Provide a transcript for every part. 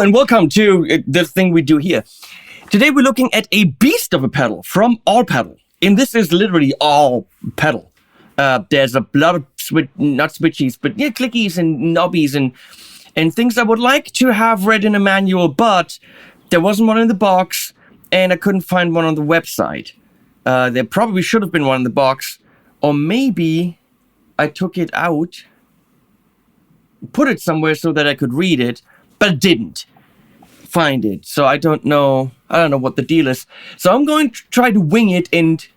And welcome to the thing we do here. Today we're looking at a beast of a pedal from AllPedal. And this is literally all pedal. There's a lot of not switchies, but yeah, clickies and knobbies and things I would like to have read in a manual, but there wasn't one in the box and I couldn't find one on the website. There probably should have been one in the box, or maybe I took it out, put it somewhere so that I could read it, but didn't find it. So I don't know what the deal is. So I'm going to try to wing it, and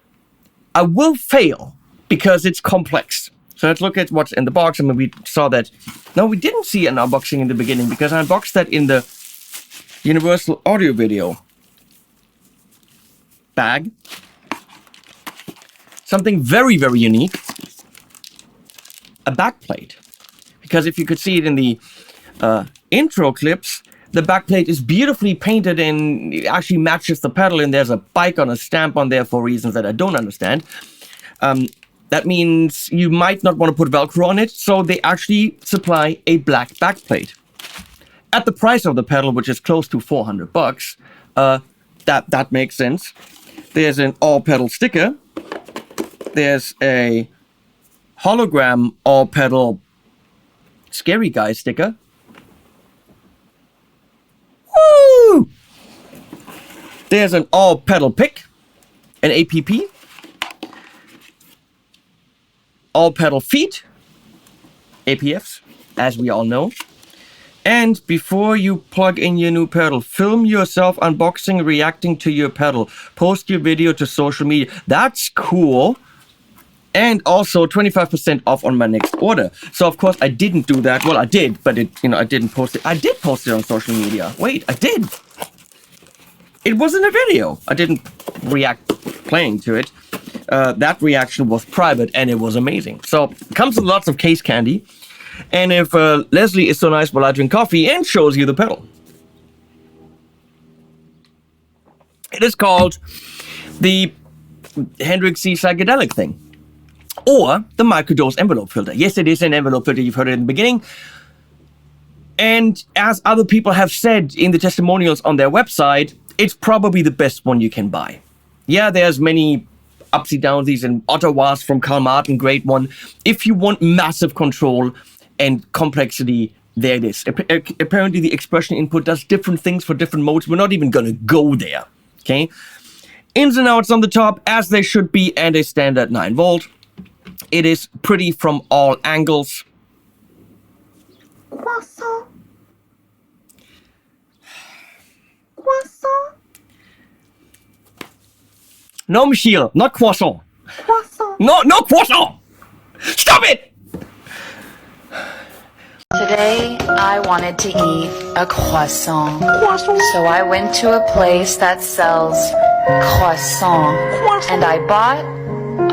I will fail because it's complex. So let's look at what's in the box. I mean, we saw that. No, we didn't see an unboxing in the beginning because I unboxed that in the Universal Audio video bag. Something very, very unique. A backplate. Because if you could see it in the intro clips, the backplate is beautifully painted and it actually matches the pedal, and there's a bike on a stamp on there for reasons that I don't understand. That means you might not want to put Velcro on it, so they actually supply a black backplate. At the price of the pedal, which is close to $400, that makes sense. There's an AllPedal sticker. There's a hologram AllPedal scary guy sticker. Woo! There's an AllPedal pick, an APP. AllPedal feet, APFs, as we all know. And before you plug in your new pedal, film yourself unboxing, reacting to your pedal. Post your video to social media. That's cool. and also 25% off on my next order. So of course I didn't do that. Well, I did, but I didn't post it. I did post it on social media. Wait, I did. It wasn't a video. I didn't react playing to it. That reaction was private and it was amazing. So it comes with lots of case candy. And if Leslie is so nice while I drink coffee and shows you the pedal. It is called the Hendrix C psychedelic thing. Or the microdose envelope filter. Yes, it is an envelope filter. You've heard it in the beginning. And as other people have said in the testimonials on their website, it's probably the best one you can buy. Yeah, there's many upsy downsies and Autowahs from Karl Martin, great one. If you want massive control and complexity, there it is. Apparently the expression input does different things for different modes. We're not even going to go there. Okay. Ins and outs on the top, as they should be, and a standard 9 volt. It is pretty from all angles. Croissant. Croissant. No, Michiel, not croissant. Croissant. No croissant. Stop it! Today, I wanted to eat a croissant. Croissant. So I went to a place that sells croissant. Croissant. And I bought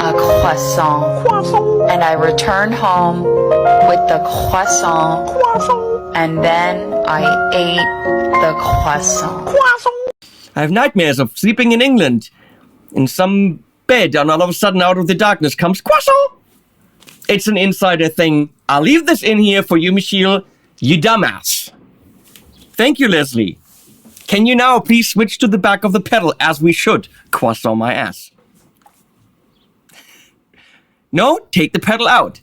a croissant. Croissant. And I returned home with the croissant. Croissant. And then I ate the croissant. Croissant. I have nightmares of sleeping in England in some bed, and all of a sudden out of the darkness comes croissant. It's an insider thing. I'll leave this in here for you, Michiel, you dumbass. Thank you, Leslie. Can you now please switch to the back of the pedal as we should? Croissant my ass. No, take the pedal out.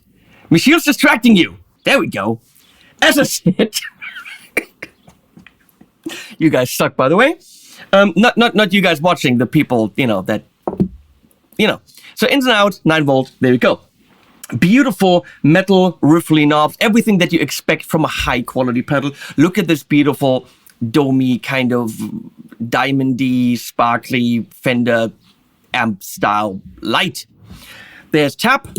Michiel's distracting you. There we go. As I said. You guys suck, by the way. Not you guys watching, the people, that. So ins and outs, 9 volt, there we go. Beautiful metal riffly knobs, everything that you expect from a high quality pedal. Look at this beautiful domey kind of diamondy, sparkly Fender amp style light. There's tap,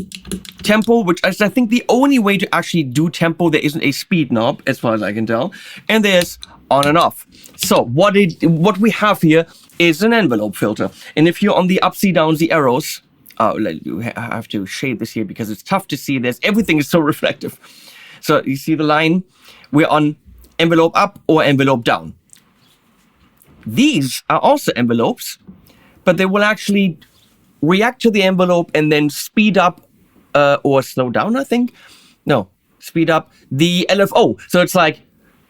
tempo, which is I think the only way to actually do tempo. There isn't a speed knob as far as I can tell. And there's on and off. So what we have here is an envelope filter. And if you're on the upsy downsy arrows, I have to shade this here because it's tough to see. Everything is so reflective. So you see the line? We're on envelope up or envelope down. These are also envelopes, but they will actually react to the envelope and then speed up or slow down, I think. No, speed up the LFO. So it's like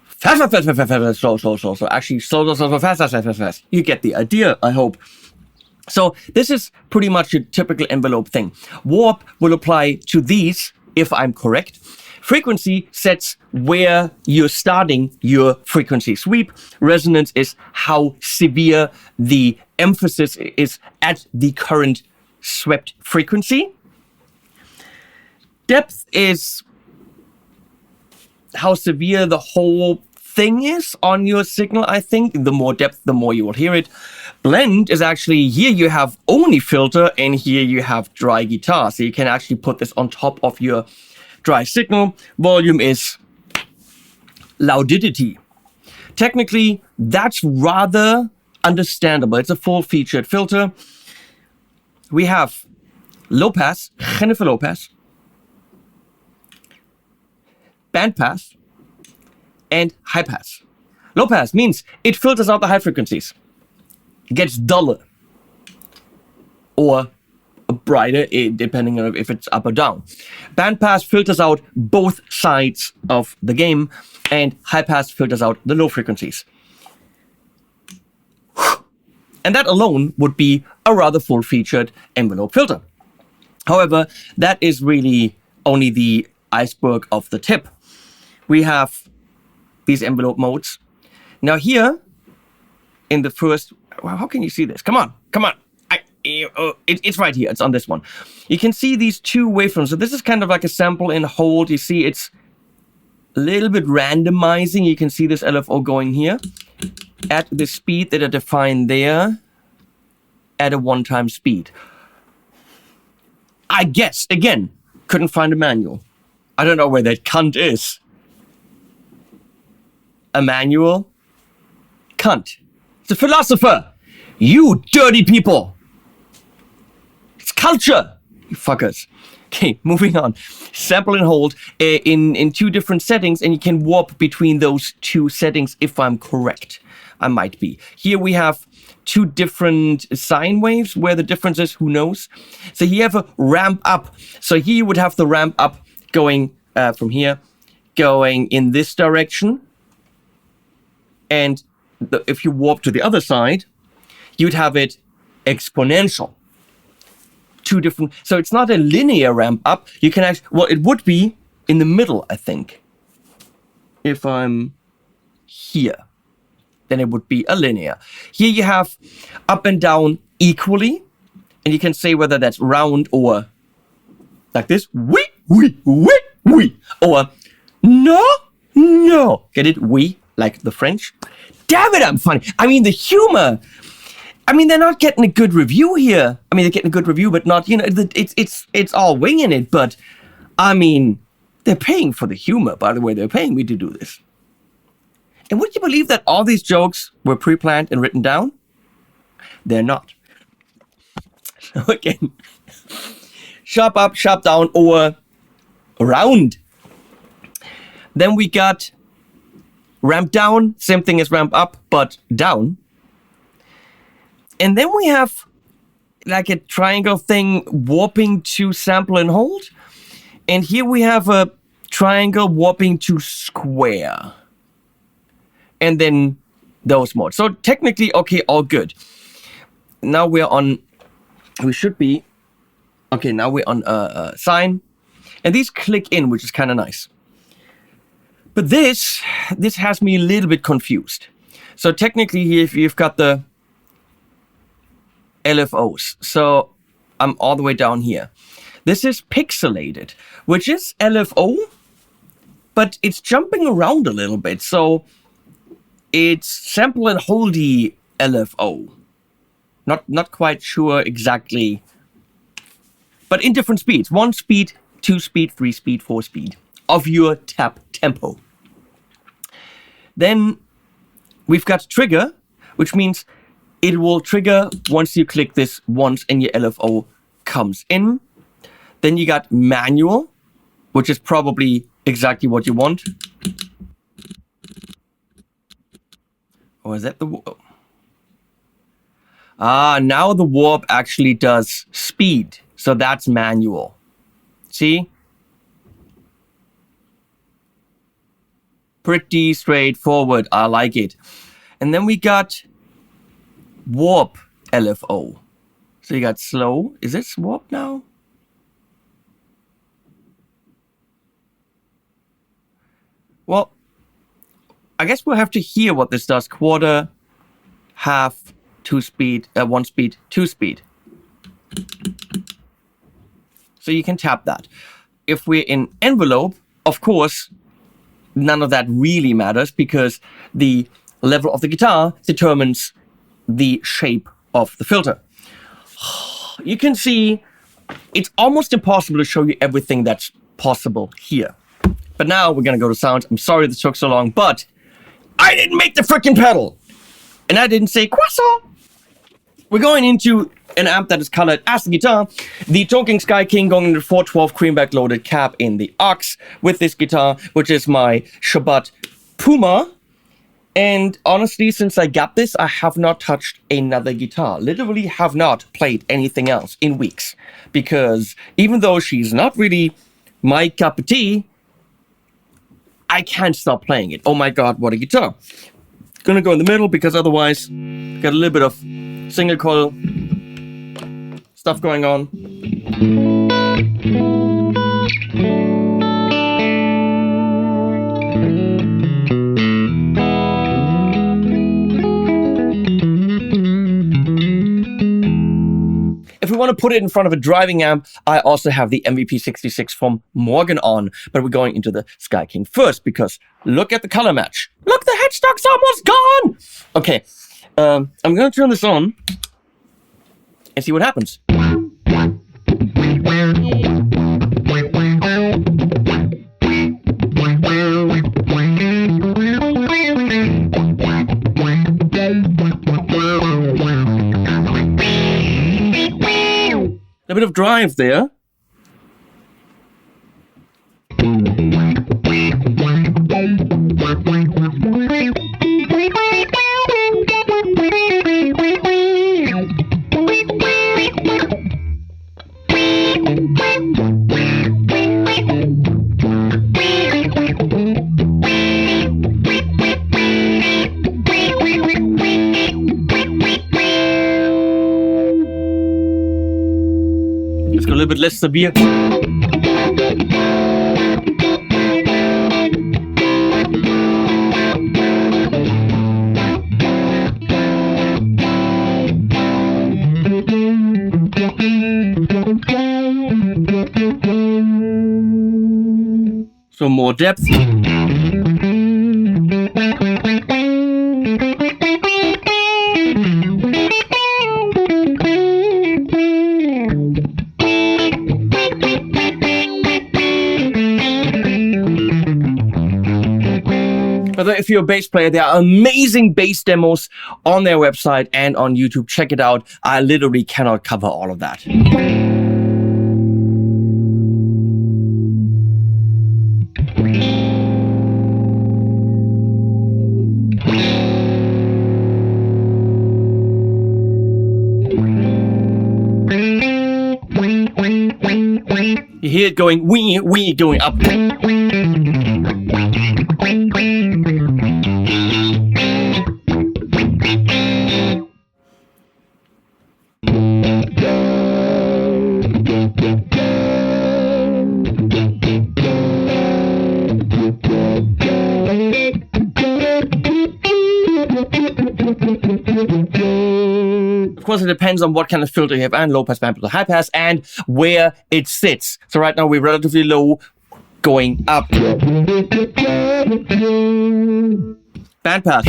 fast, slow. So actually slow, fast. You get the idea, I hope. So this is pretty much a typical envelope thing. Warp will apply to these, if I'm correct. Frequency sets where you're starting your frequency sweep. Resonance is how severe the emphasis is at the current swept frequency. Depth is how severe the whole thing is on your signal, I think. The more depth, the more you will hear it. Blend is actually, here you have only filter and here you have dry guitar. So you can actually put this on top of your dry signal. Volume is loudity. Technically, that's rather understandable. It's a full-featured filter. We have low pass, Jennifer low pass, band pass, and high pass. Low pass means it filters out the high frequencies. It gets duller or brighter, depending on if it's up or down. Band pass filters out both sides of the game, and high pass filters out the low frequencies. And that alone would be a rather full-featured envelope filter. However, that is really only the iceberg of the tip. We have these envelope modes. Now here, in the first, how can you see this? Come on. It's right here. It's on this one. You can see these two waveforms. So this is kind of like a sample and hold. You see it's a little bit randomizing. You can see this LFO going here at the speed that are defined there at a one-time speed. I guess, again, couldn't find a manual. I don't know where that cunt is. A manual? Cunt. It's a philosopher. You dirty people. It's culture. You fuckers. Okay, moving on. Sample and hold in 2 different settings, and you can warp between those 2 settings if I'm correct. I might be. Here we have 2 different sine waves. Where the difference is, who knows? So here you have a ramp up. So here you would have the ramp up going from here, going in this direction. And if you warp to the other side, you'd have it exponential. 2 different, so it's not a linear ramp up. You can actually, well, it would be in the middle, I think. If I'm here, then it would be a linear. Here you have up and down equally, and you can say whether that's round or like this, wee, wee, wee, wee, or no. Get it? Wee, like the French. Damn it, I'm funny. I mean, the humor. I mean, they're not getting a good review here. I mean, they're getting a good review, but not, it's all winging it. But, I mean, they're paying for the humor. By the way, they're paying me to do this. And would you believe that all these jokes were pre-planned and written down? They're not. So again, sharp up, sharp down, or round. Then we got ramp down, same thing as ramp up, but down. And then we have like a triangle thing warping to sample and hold. And here we have a triangle warping to square. And then those modes. So technically, okay, all good. Now we're on, we should be, okay, now we're on sine. And these click in, which is kind of nice. But this has me a little bit confused. So technically here, if you've got the LFOs. So I'm all the way down here. This is pixelated, which is LFO, but it's jumping around a little bit. So it's sample and holdy LFO. Not quite sure exactly, but in different speeds. 1 speed, 2 speed, 3 speed, 4 speed of your tap tempo. Then we've got trigger, which means it will trigger once you click this once and your LFO comes in. Then you got manual, which is probably exactly what you want. Or is that the... now the warp actually does speed. So that's manual. See? Pretty straightforward. I like it. And then we got warp LFO. So you got slow. Is it warp now? Well, I guess we'll have to hear what this does. Quarter, half, 2 speed, 1 speed, 2 speed. So you can tap that. If we're in envelope, of course, none of that really matters because the level of the guitar determines the shape of the filter. You can see it's almost impossible to show you everything that's possible here. But now we're going to go to sound. I'm sorry this took so long, but I didn't make the freaking pedal. And I didn't say croissant. We're going into an amp that is colored as the guitar. The Talking Sky King going into 412 creamback loaded cab in the aux with this guitar, which is my Shabbat Puma. And honestly, since I got this, I have not touched another guitar. Literally have not played anything else in weeks. Because even though she's not really my cup of tea, I can't stop playing it. Oh my god, what a guitar. Gonna go in the middle because otherwise, got a little bit of single coil stuff going on. If we want to put it in front of a driving amp, I also have the MVP66 from Morgan on, but we're going into the Sky King first because look at the color match. Look, the headstock's almost gone! Okay, I'm going to turn this on and see what happens. A bit of drive there. Let's go a little bit less severe. So more depth. But if you're a bass player, there are amazing bass demos on their website and on YouTube. Check it out. I literally cannot cover all of that. You hear it going wee, wee, going up. Of course, it depends on what kind of filter you have, and low pass, band pass, high pass, and where it sits. So right now we're relatively low, going up. Band pass.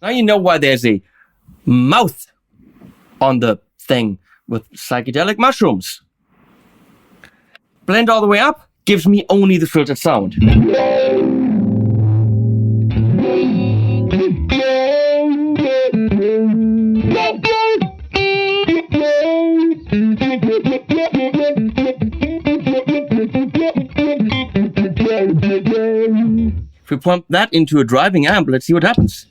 Now you know why there's a mouth on the thing with psychedelic mushrooms. Blend all the way up gives me only the filtered sound. If we pump that into a driving amp, let's see what happens.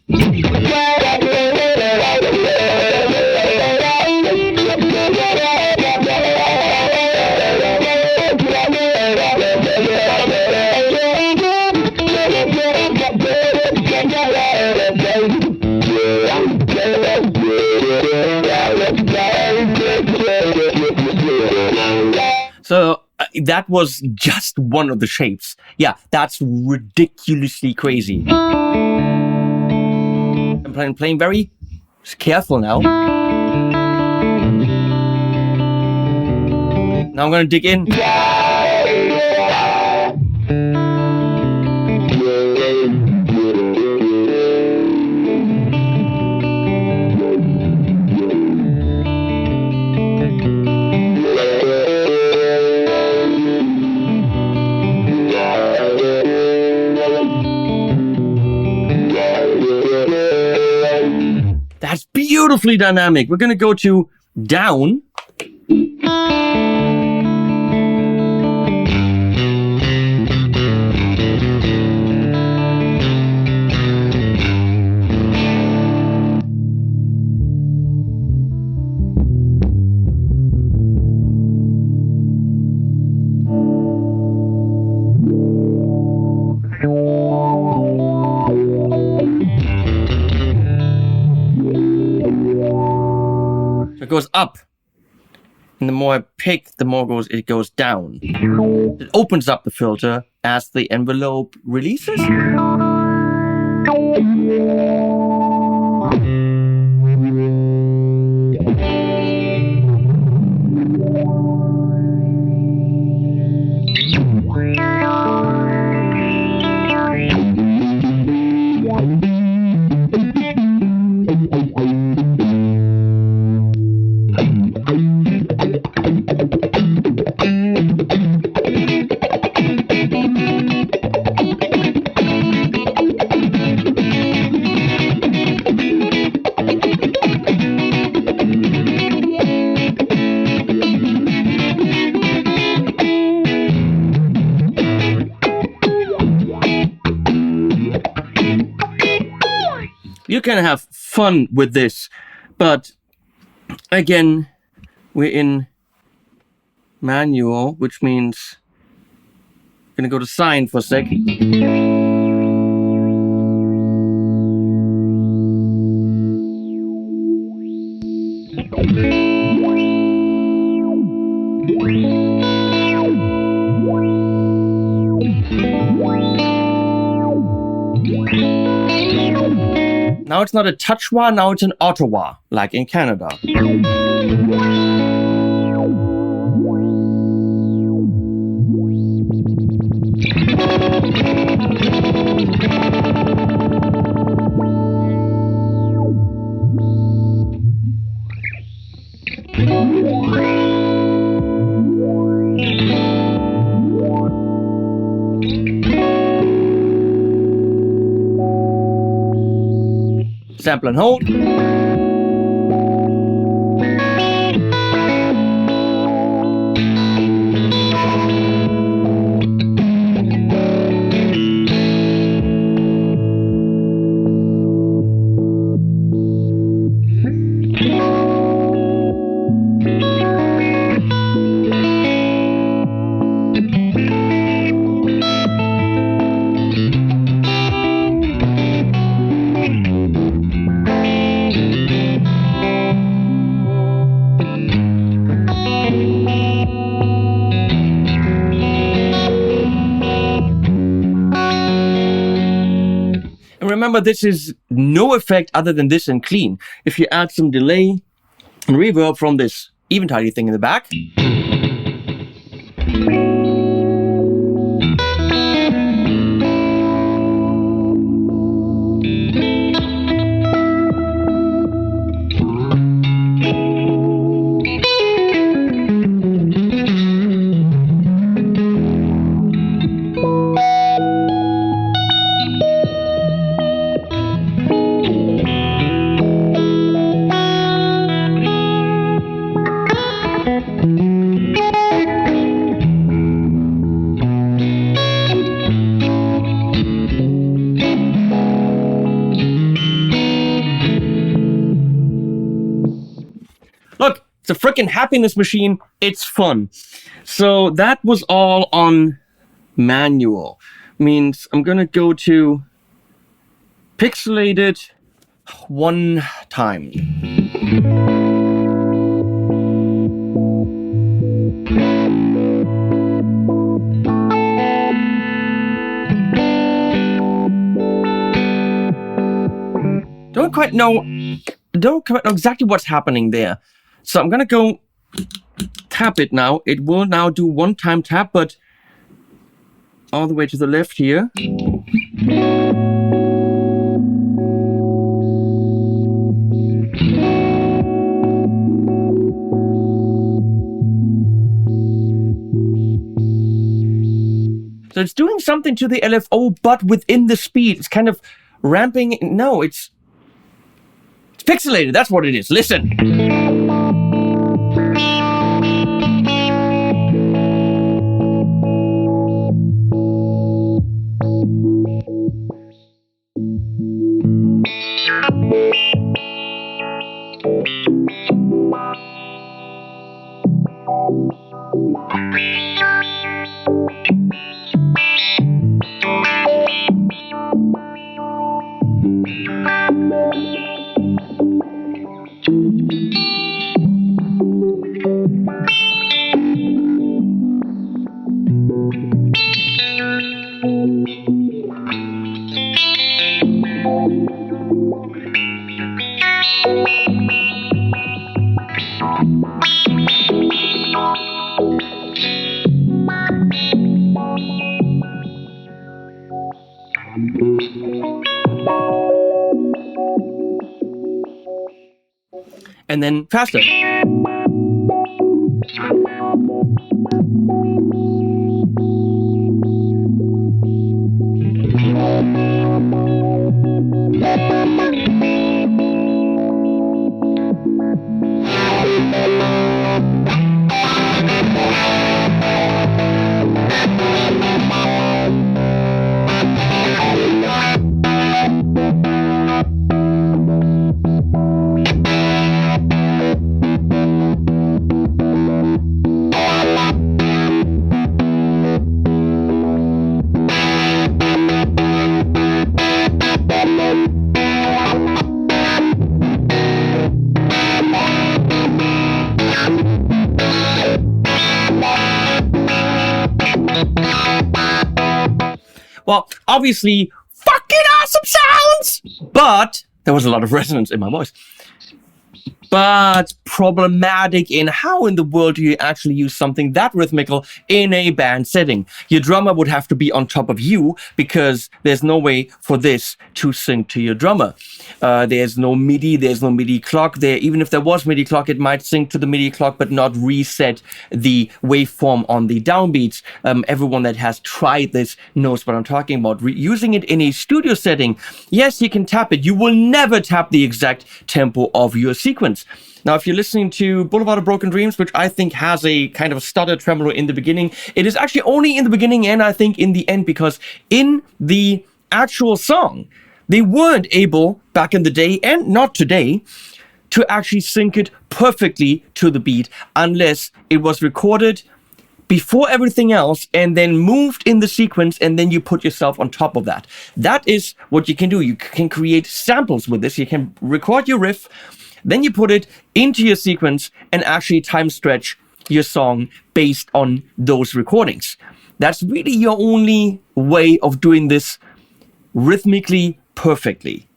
So that was just one of the shapes. Yeah, that's ridiculously crazy. I'm playing very careful now. Now I'm gonna dig in. That's beautifully dynamic. We're gonna go to down. So it goes up. And the more I pick, the more it goes down. It opens up the filter as the envelope releases. You can have fun with this, but again, we're in manual, which means I'm gonna go to sign for a sec. Now it's not a touchwa, now it's an Autowah, like in Canada. Sample and hold. Remember, this is no effect other than this and clean. If you add some delay and reverb from this eventide thing in the back, look, it's a freaking happiness machine. It's fun. So that was all on manual. Means I'm gonna go to pixelated one time. Don't quite know exactly what's happening there. So I'm gonna go tap it now. It will now do one time tap, but all the way to the left here. So it's doing something to the LFO, but within the speed. It's kind of ramping. No, it's pixelated. That's what it is. Listen. and then faster. Well, obviously, fucking awesome sounds! But there was a lot of resonance in my voice. But problematic in how in the world do you actually use something that rhythmical in a band setting? Your drummer would have to be on top of you because there's no way for this to sync to your drummer. There's no MIDI clock there. Even if there was MIDI clock, it might sync to the MIDI clock but not reset the waveform on the downbeats. Everyone that has tried this knows what I'm talking about. Using it in a studio setting, yes, you can tap it. You will never tap the exact tempo of your sequence. Now, if you're listening to Boulevard of Broken Dreams, which I think has a kind of a stutter tremolo in the beginning, it is actually only in the beginning and I think in the end, because in the actual song, they weren't able, back in the day and not today, to actually sync it perfectly to the beat unless it was recorded before everything else and then moved in the sequence and then you put yourself on top of that. That is what you can do. You can create samples with this. You can record your riff, then you put it into your sequence and actually time stretch your song based on those recordings. That's really your only way of doing this rhythmically perfectly.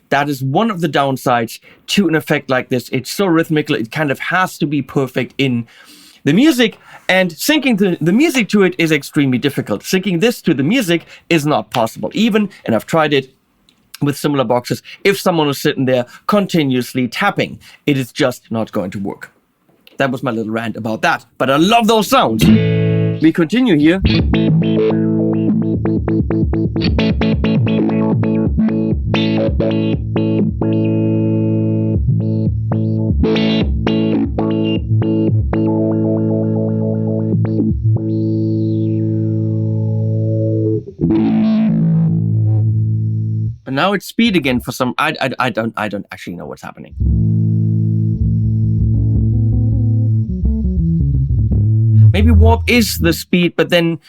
That is one of the downsides to an effect like this. It's so rhythmical, it kind of has to be perfect in the music, and syncing the music to it is extremely difficult. Syncing this to the music is not possible. Even, and I've tried it with similar boxes, if someone is sitting there continuously tapping, it is just not going to work. That was my little rant about that, but I love those sounds. We continue here. And now it's speed again for some. I don't actually know what's happening. Maybe warp is the speed, but then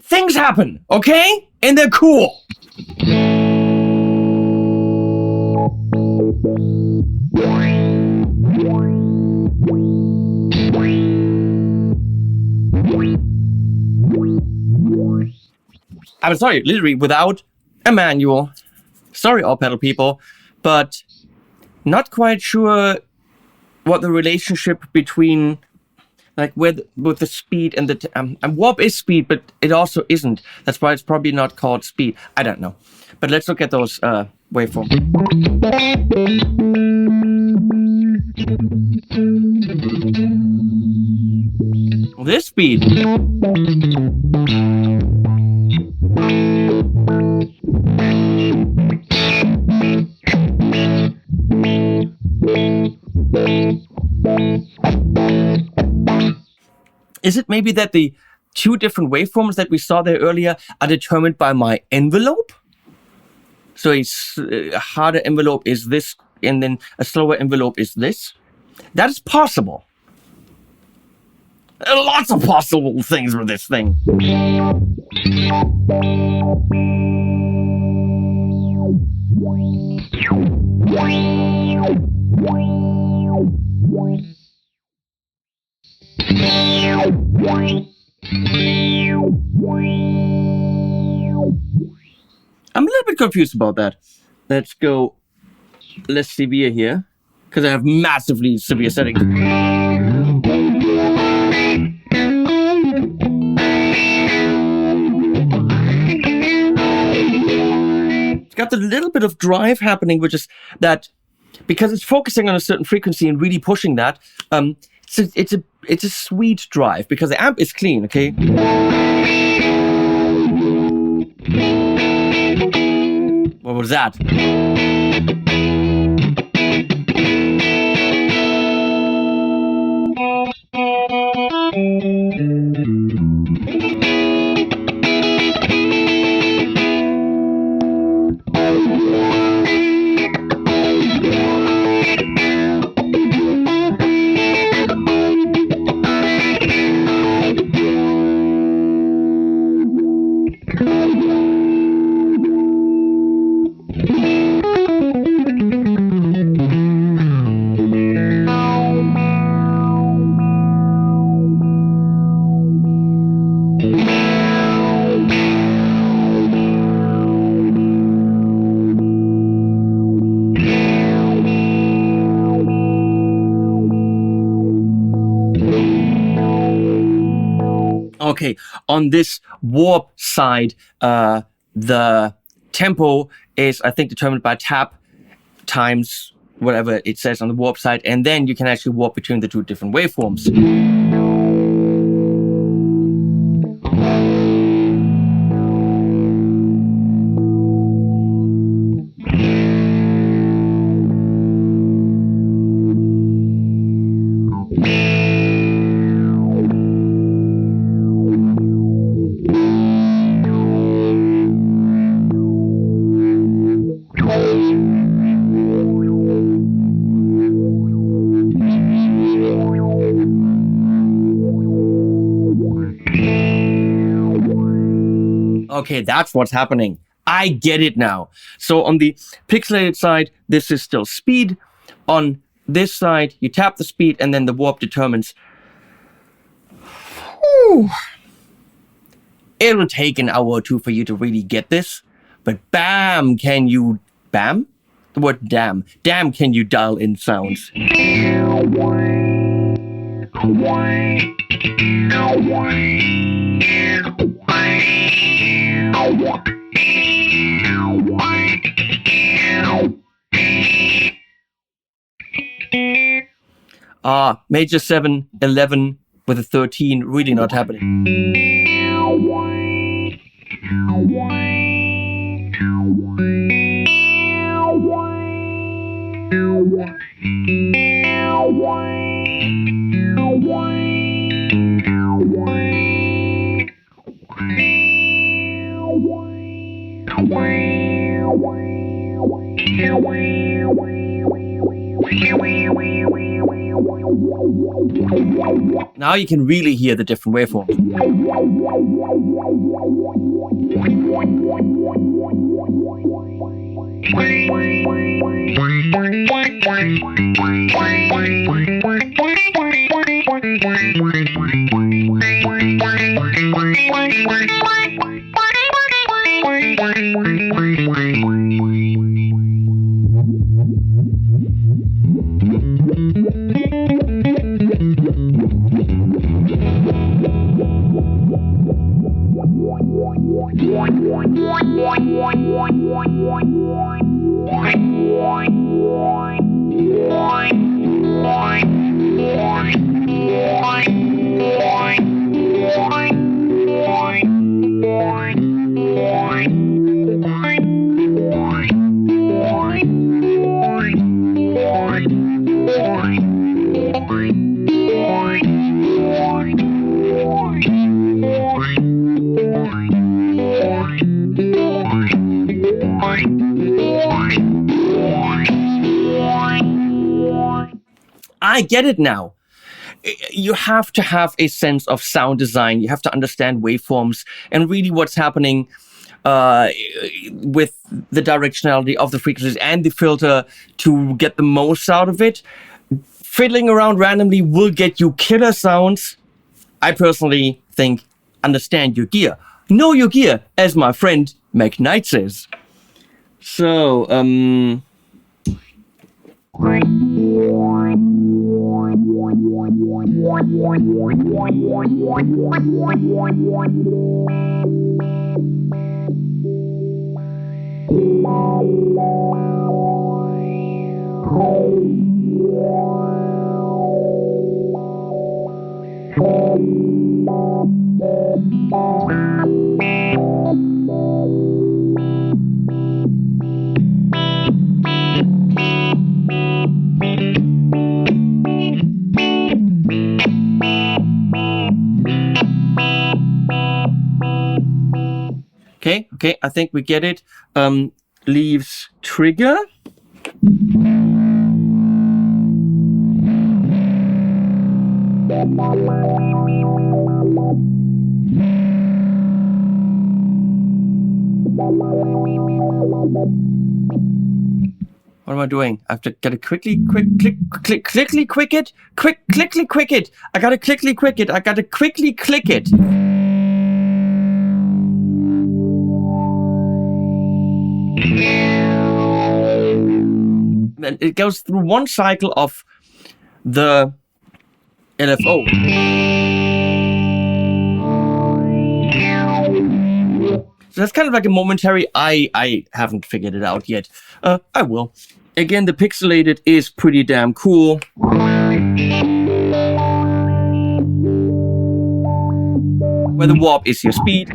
things happen, okay? And they're cool. I'm sorry, literally without a manual. Sorry, AllPedal people, but not quite sure what the relationship between, like, with the speed and the and warp is speed, but it also isn't. That's why it's probably not called speed. I don't know. But let's look at those waveforms. This speed. Is it maybe that the two different waveforms that we saw there earlier are determined by my envelope? So a harder envelope is this, and then a slower envelope is this? That is possible. There are lots of possible things with this thing. I'm a little bit confused about that. Let's go less severe here, because I have massively severe settings. It's got a little bit of drive happening, which is that because it's focusing on a certain frequency and really pushing that. It's a sweet drive because the amp is clean, okay? What was that? Okay, on this warp side, the tempo is, I think, determined by tap times whatever it says on the warp side, and then you can actually warp between the two different waveforms. Okay, that's what's happening. I get it now. So on the pixelated side, this is still speed. On this side, you tap the speed and then the warp determines. Whew. It'll take an hour or two for you to really get this. But bam, can you... Bam? The word damn. Damn, can you dial in sounds. Major 7, 11 with a 13, really not happening. Now you can really hear the different waveforms. I get it now. You have to have a sense of sound design. You have to understand waveforms and really what's happening with the directionality of the frequencies and the filter to get the most out of it. Fiddling around randomly will get you killer sounds. I personally think understand your gear. Know your gear, as my friend McKnight says. So, Okay, I think we get it. Leaves trigger. What am I doing? I have to gotta quickly quick it. I gotta quickly click it. And it goes through one cycle of the LFO. So that's kind of like a momentary, I haven't figured it out yet. I will. Again, the pixelated is pretty damn cool. Where the warp is your speed.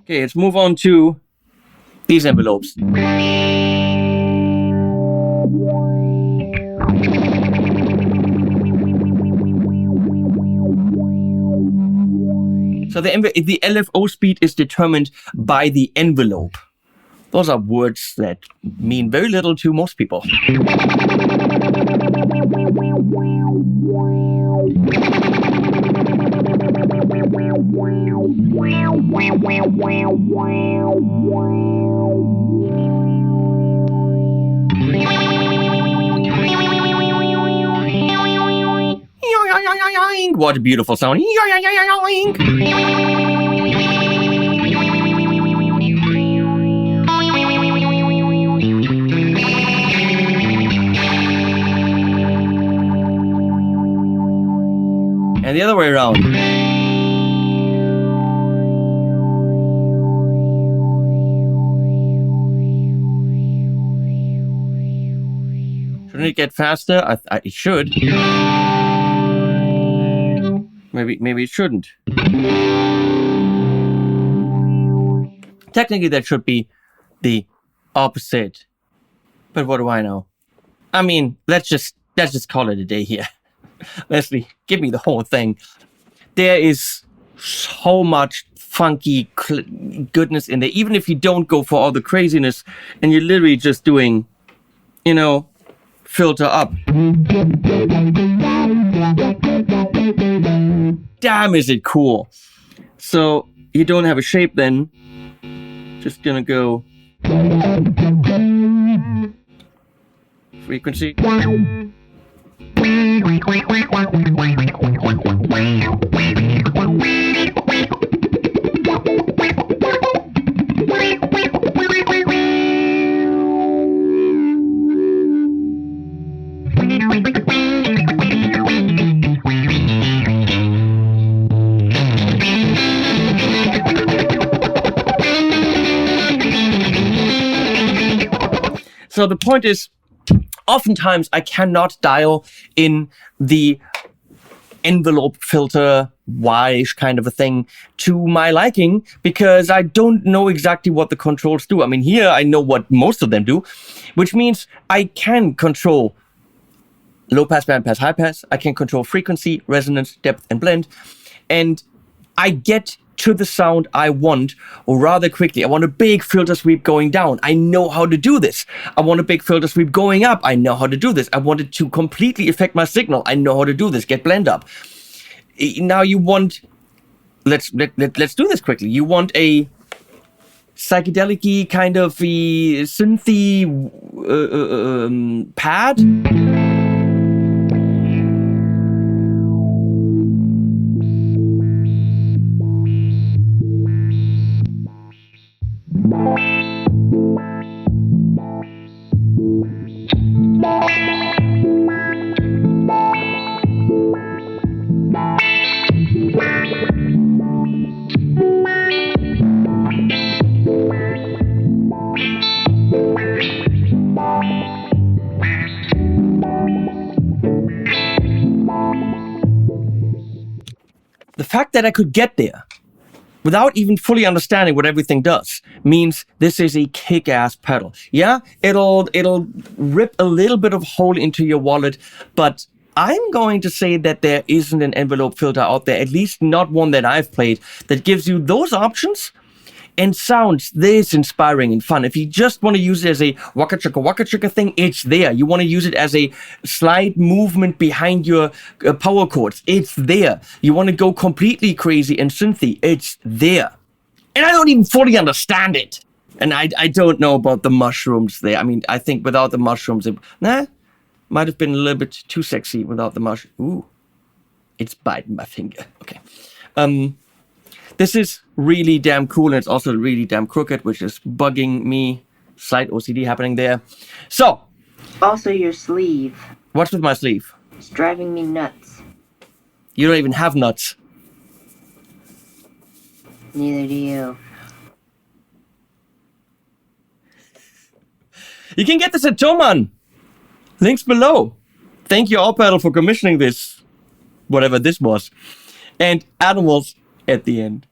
Okay, let's move on to these envelopes. So the LFO speed is determined by the envelope. Those are words that mean very little to most people. What a beautiful sound. And the other way around. Shouldn't it get faster? It should. Maybe it shouldn't. Technically, that should be the opposite. But what do I know? I mean, let's just call it a day here. Leslie, give me the whole thing. There is so much funky goodness in there. Even if you don't go for all the craziness and you're literally just doing, filter up. Damn, is it cool. So you don't have a shape then. Just gonna go frequency. So the point is, oftentimes I cannot dial in the envelope filter Y-ish kind of a thing to my liking because I don't know exactly what the controls do. I mean, here I know what most of them do, which means I can control low pass, band pass, high pass. I can control frequency, resonance, depth, and blend. And I get to the sound I want rather quickly. I want a big filter sweep going down. I know how to do this. I want a big filter sweep going up. I know how to do this. I want it to completely affect my signal. I know how to do this. Get blend up. Now you want, let's do this quickly. You want a psychedelic-y kind of synthy pad. The fact that I could get there without even fully understanding what everything does means this is a kick-ass pedal. Yeah, it'll rip a little bit of hole into your wallet, but I'm going to say that there isn't an envelope filter out there, at least not one that I've played, that gives you those options and sounds this inspiring and fun. If you just want to use it as a WHACKACHUKA thing, it's there. You want to use it as a slide movement behind your power chords, it's there. You want to go completely crazy and synthy, it's there. And I don't even fully understand it. And I don't know about the mushrooms there. I mean, I think without the mushrooms, might have been a little bit too sexy without the mush. Ooh, it's biting my finger. Okay. This is really damn cool, and it's also really damn crooked, which is bugging me. Slight OCD happening there. So. Also your sleeve. What's with my sleeve? It's driving me nuts. You don't even have nuts. Neither do you. You can get this at Thomann. Links below. Thank you, AllPedal, for commissioning this. Whatever this was. And animals at the end.